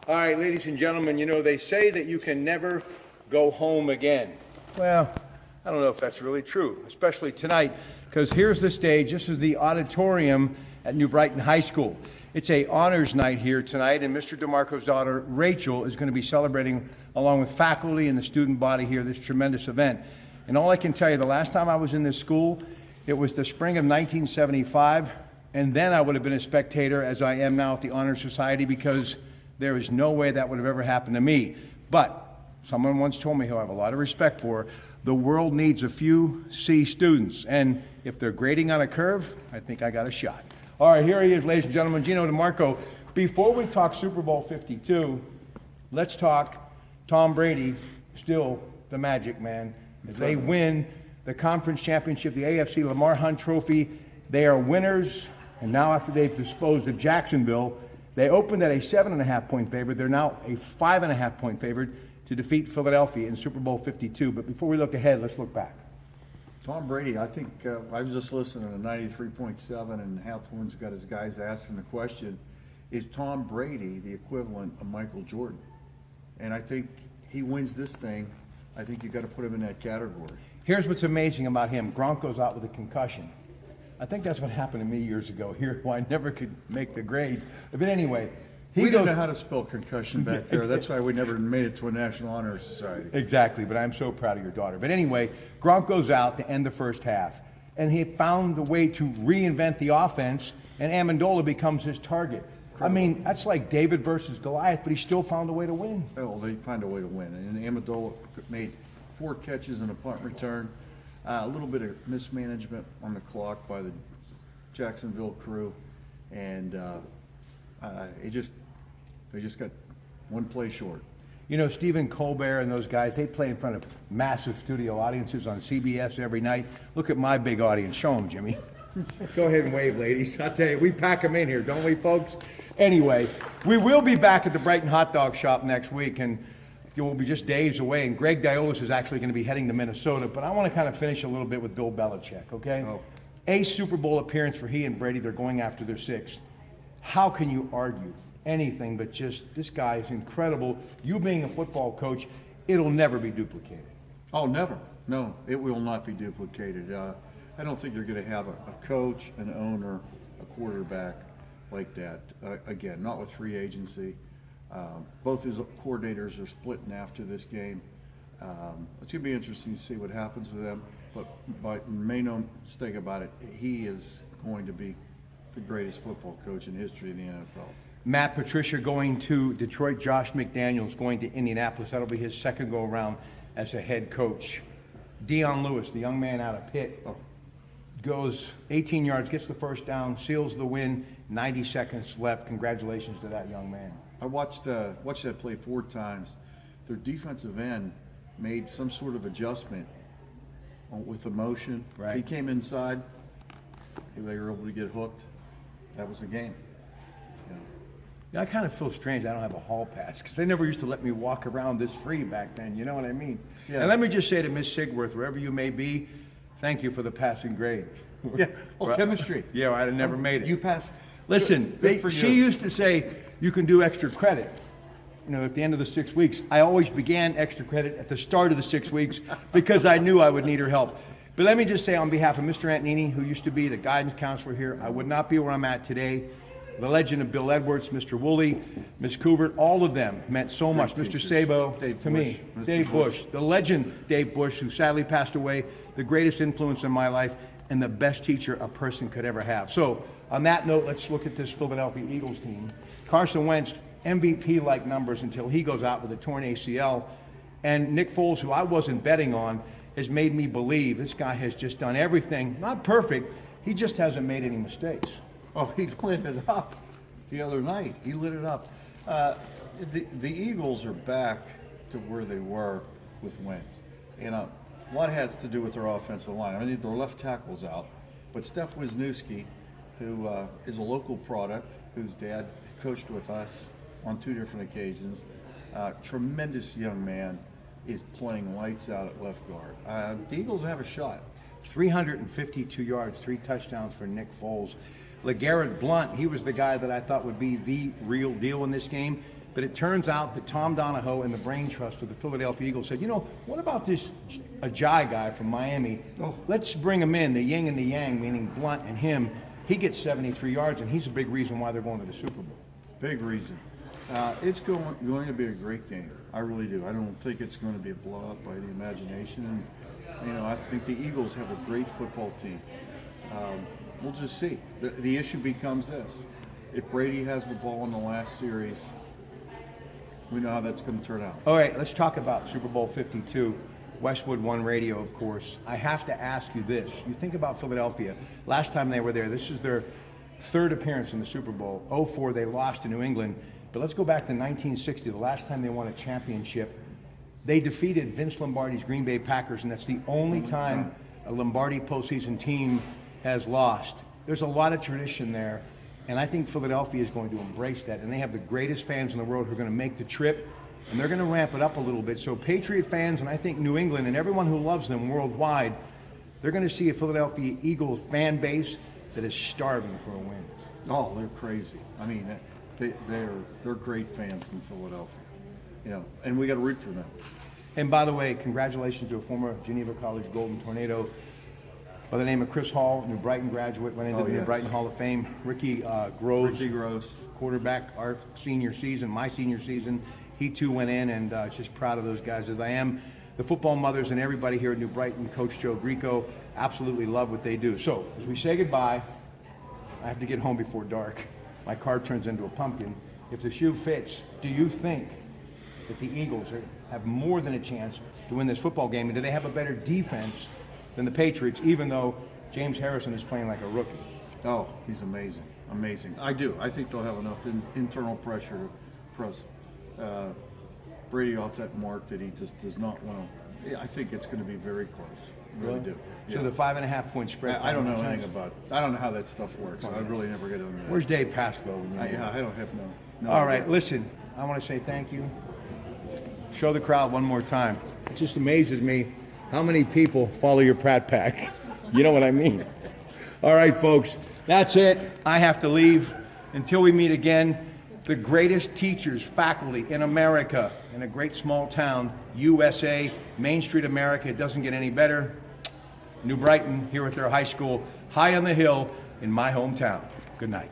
All right, ladies and gentlemen, you know, they say that you can never go home again. Well, I don't know if that's really true, especially tonight, because here's the stage. This is the auditorium at New Brighton High School. It's a honors night here tonight, and Mr. DeMarco's daughter, Rachel, is going to be celebrating along with faculty and the student body here this tremendous event. And all I can tell you, the last time I was in this school, it was the spring of 1975, and then I would have been a spectator as I am now at the Honor Society, because there is no way that would have ever happened to me. But someone once told me, who I have a lot of respect for, the world needs a few C students, and if they're grading on a curve, I think I got a shot. All right, here he is, ladies and gentlemen, Gino DeMarco. Before we talk Super Bowl 52, let's talk Tom Brady, still the Magic Man. As they win the conference championship, the AFC Lamar Hunt Trophy, they are winners, and now after they've disposed of Jacksonville, they opened at a 7.5-point favorite. They're now a 5.5-point favorite to defeat Philadelphia in Super Bowl 52. But before we look ahead, let's look back. Tom Brady, I think I was just listening to 93.7, and Halfhorn's got his guys asking the question, is Tom Brady the equivalent of Michael Jordan? And I think he wins this thing. I think you got to put him in that category. Here's what's amazing about him. Gronk goes out with a concussion. I think that's what happened to me years ago here, where I never could make the grade. But anyway, we didn't know how to spell concussion back there. That's why we never made it to a National Honor Society. Exactly, but I'm so proud of your daughter. But anyway, Gronk goes out to end the first half, and he found the way to reinvent the offense, and Amendola becomes his target. I mean, that's like David versus Goliath, but he still found a way to win. Oh, they find a way to win. And Amendola made 4 catches and a punt return. A little bit of mismanagement on the clock by the Jacksonville crew, and they just got one play short. You know, Stephen Colbert and those guys, they play in front of massive studio audiences on CBS every night. Look at my big audience. Show them, Jimmy. Go ahead and wave, ladies. I'll tell you, we pack them in here, don't we, folks? Anyway, we will be back at the Brighton Hot Dog Shop next week, and it will be just days away, and Greg Diolis is actually going to be heading to Minnesota, but I want to kind of finish a little bit with Bill Belichick, okay? Oh. A Super Bowl appearance for he and Brady. They're going after their 6th. How can you argue anything but just, this guy is incredible. You being a football coach, it'll never be duplicated. Oh, never. No, it will not be duplicated. I don't think you're going to have a coach, an owner, a quarterback like that. Again, not with free agency. Both his coordinators are splitting after this game. It's going to be interesting to see what happens with them. But make no mistake about it, he is going to be the greatest football coach in history in the NFL. Matt Patricia going to Detroit. Josh McDaniels going to Indianapolis. That'll be his second go-around as a head coach. Dion Lewis, the young man out of Pitt, goes 18 yards, gets the first down, seals the win, 90 seconds left. Congratulations to that young man. I watched that play 4 times. Their defensive end made some sort of adjustment with the motion. Right. He came inside. They were able to get hooked. That was the game. Yeah, I kind of feel strange I don't have a hall pass, because they never used to let me walk around this free back then, you know what I mean? Yeah. And let me just say to Miss Sigworth, wherever you may be, thank you for the passing grade. Yeah. Oh, chemistry. Yeah, I'd have never made it. You passed. Listen, Good for she you. used to say you can do extra credit. You know, at the end of the 6 weeks, I always began extra credit at the start of the 6 weeks because I knew I would need her help. But let me just say on behalf of Mr. Antonini, who used to be the guidance counselor here, I would not be where I'm at today. The legend of Bill Edwards, Mr. Woolley, Ms. Couvert, all of them meant so much. Mr. Sabo, to me, Dave Bush, the legend Dave Bush, who sadly passed away, the greatest influence in my life and the best teacher a person could ever have. So on that note, let's look at this Philadelphia Eagles team. Carson Wentz, MVP-like numbers until he goes out with a torn ACL. And Nick Foles, who I wasn't betting on, has made me believe this guy has just done everything. Not perfect, he just hasn't made any mistakes. Oh, he lit it up the other night. He lit it up. The Eagles are back to where they were with Wentz. You know, a lot has to do with their offensive line. I mean, their left tackle's out, but Steph Wisniewski, who is a local product, whose dad coached with us on 2 different occasions, tremendous young man, is playing lights out at left guard. The Eagles have a shot. 352 yards, 3 touchdowns for Nick Foles. LeGarrette Blount, he was the guy that I thought would be the real deal in this game. But it turns out that Tom Donahoe and the brain trust of the Philadelphia Eagles said, you know, what about this Ajay guy from Miami? Let's bring him in, the yin and the yang, meaning Blunt and him. He gets 73 yards, and he's a big reason why they're going to the Super Bowl. Big reason. It's going to be a great game. I really do. I don't think it's going to be a blowout by the imagination. And, you know, I think the Eagles have a great football team. We'll just see. The issue becomes this. If Brady has the ball in the last series, we know how that's going to turn out. All right, let's talk about Super Bowl 52. Westwood One Radio, of course. I have to ask you this. You think about Philadelphia. Last time they were there, this is their third appearance in the Super Bowl. 04, they lost to New England. But let's go back to 1960, the last time they won a championship. They defeated Vince Lombardi's Green Bay Packers, and that's the only time a Lombardi postseason team has lost. There's a lot of tradition there, and I think Philadelphia is going to embrace that. And they have the greatest fans in the world who are going to make the trip, and they're going to ramp it up a little bit. So Patriot fans, and I think New England, and everyone who loves them worldwide, they're going to see a Philadelphia Eagles fan base that is starving for a win. Oh, they're crazy. I mean, they're great fans in Philadelphia. You know, and we got to root for them. And by the way, congratulations to a former Geneva College Golden Tornado by the name of Chris Hall, New Brighton graduate, went into the New Brighton Hall of Fame. Ricky Groves, quarterback, our senior season, my senior season. He too went in, and just proud of those guys as I am. The football mothers and everybody here at New Brighton, Coach Joe Grieco, absolutely love what they do. So as we say goodbye, I have to get home before dark. My car turns into a pumpkin. If the shoe fits, do you think that the Eagles have more than a chance to win this football game? And do they have a better defense than the Patriots, even though James Harrison is playing like a rookie? Oh, he's amazing. Amazing. I do. I think they'll have enough internal pressure to press Brady off that mark that he just does not want to. Yeah, I think it's going to be very close. I really do. So the 5.5 point spread. I don't know anything about it. I don't know how that stuff works. I really never get into that. Where's Dave Pascoe? I don't have no All idea. right, listen, I want to say thank you. Show the crowd one more time. It just amazes me how many people follow your Pratte pack. You know what I mean? All right, folks, that's it. I have to leave. Until we meet again, the greatest teachers, faculty in America, in a great small town, USA, Main Street America. It doesn't get any better. New Brighton, here at their high school, high on the hill in my hometown. Good night.